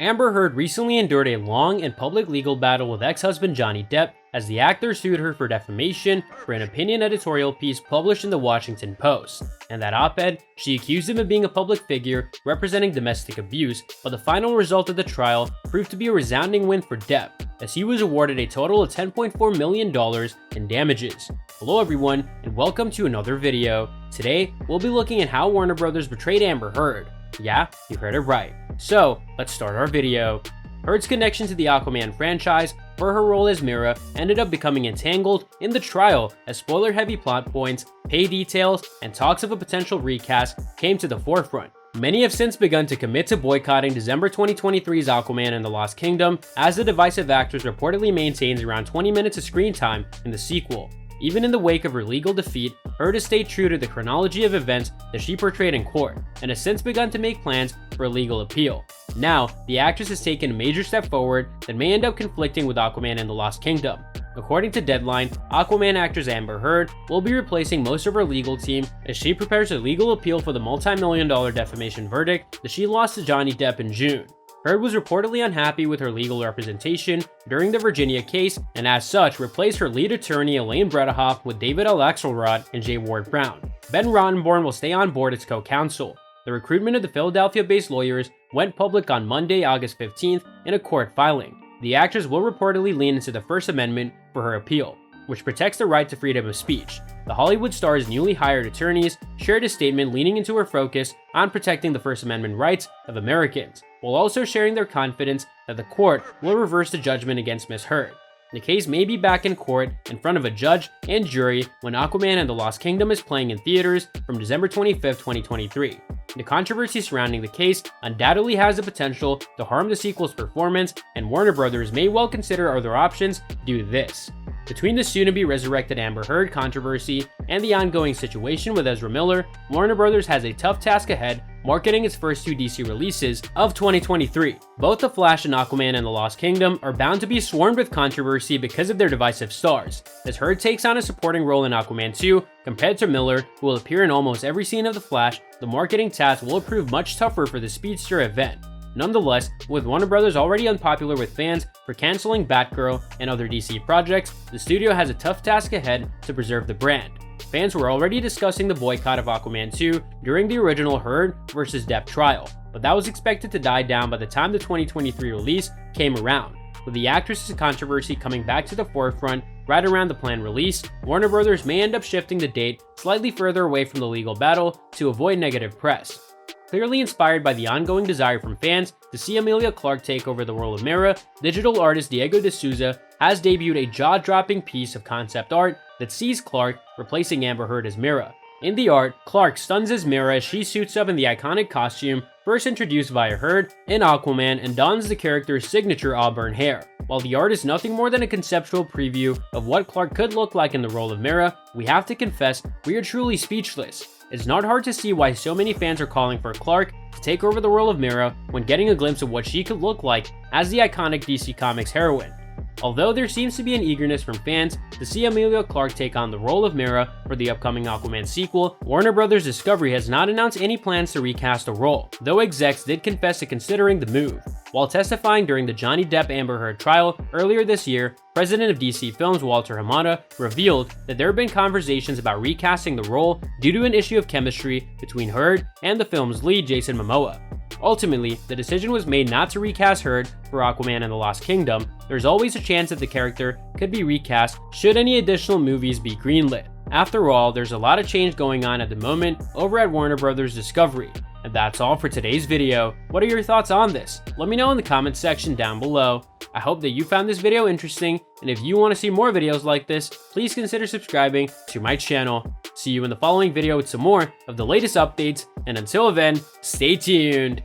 Amber Heard recently endured a long and public legal battle with ex-husband Johnny Depp as the actor sued her for defamation for an opinion editorial piece published in the Washington Post. In that op-ed, she accused him of being a public figure representing domestic abuse, but the final result of the trial proved to be a resounding win for Depp, as he was awarded a total of $10.4 million in damages. Hello everyone, and welcome to another video. Today, we'll be looking at how Warner Bros. Betrayed Amber Heard. Yeah, you heard it right. So, let's start our video. Heard's connection to the Aquaman franchise for her role as Mera ended up becoming entangled in the trial as spoiler-heavy plot points, pay details, and talks of a potential recast came to the forefront. Many have since begun to commit to boycotting December 2023's Aquaman and the Lost Kingdom, as the divisive actress reportedly maintains around 20 minutes of screen time in the sequel. Even in the wake of her legal defeat, Heard has stayed true to the chronology of events that she portrayed in court, and has since begun to make plans for a legal appeal. Now, the actress has taken a major step forward that may end up conflicting with Aquaman and the Lost Kingdom. According to Deadline, Aquaman actress Amber Heard will be replacing most of her legal team as she prepares a legal appeal for the multi-million-dollar defamation verdict that she lost to Johnny Depp in June. Heard was reportedly unhappy with her legal representation during the Virginia case, and as such replaced her lead attorney Elaine Bredehoff with David L. Axelrod and J. Ward Brown. Ben Rottenborn will stay on board as co-counsel. The recruitment of the Philadelphia-based lawyers went public on Monday, August 15th in a court filing. The actress will reportedly lean into the First Amendment for her appeal, which protects the right to freedom of speech. The Hollywood star's newly hired attorneys shared a statement leaning into her focus on protecting the First Amendment rights of Americans, while also sharing their confidence that the court will reverse the judgment against Ms. Heard. The case may be back in court in front of a judge and jury when Aquaman and the Lost Kingdom is playing in theaters from December 25th, 2023. The controversy surrounding the case undoubtedly has the potential to harm the sequel's performance, and Warner Bros. May well consider other options due to this. Between the soon-to-be resurrected Amber Heard controversy and the ongoing situation with Ezra Miller, Warner Bros. Has a tough task ahead marketing its first two DC releases of 2023. Both The Flash and Aquaman and the Lost Kingdom are bound to be swarmed with controversy because of their divisive stars. As Heard takes on a supporting role in Aquaman 2 compared to Miller, who will appear in almost every scene of The Flash, the marketing task will prove much tougher for the speedster event. Nonetheless, with Warner Bros. Already unpopular with fans for canceling Batgirl and other DC projects, the studio has a tough task ahead to preserve the brand. Fans were already discussing the boycott of Aquaman 2 during the original Heard vs. Depp trial, but that was expected to die down by the time the 2023 release came around. With the actress's controversy coming back to the forefront right around the planned release, Warner Bros. May end up shifting the date slightly further away from the legal battle to avoid negative press. Clearly inspired by the ongoing desire from fans to see Emilia Clarke take over the role of Mera, digital artist Diego de Souza has debuted a jaw-dropping piece of concept art that sees Clarke replacing Amber Heard as Mera. In the art, Clarke stuns as Mera as she suits up in the iconic costume first introduced via Heard in Aquaman and dons the character's signature auburn hair. While the art is nothing more than a conceptual preview of what Clarke could look like in the role of Mera, we have to confess we are truly speechless. It's not hard to see why so many fans are calling for Clarke to take over the role of Mera when getting a glimpse of what she could look like as the iconic DC Comics heroine. Although there seems to be an eagerness from fans to see Emilia Clarke take on the role of Mera for the upcoming Aquaman sequel, Warner Bros. Discovery has not announced any plans to recast the role, though execs did confess to considering the move. While testifying during the Johnny Depp Amber Heard trial earlier this year, president of DC Films Walter Hamada revealed that there have been conversations about recasting the role due to an issue of chemistry between Heard and the film's lead Jason Momoa. Ultimately, the decision was made not to recast Heard for Aquaman and the Lost Kingdom. There's always a chance that the character could be recast should any additional movies be greenlit. After all, there's a lot of change going on at the moment over at Warner Bros. Discovery. And that's all for today's video. What are your thoughts on this? Let me know in the comments section down below. I hope that you found this video interesting, and if you want to see more videos like this, please consider subscribing to my channel. See you in the following video with some more of the latest updates, and until then, stay tuned.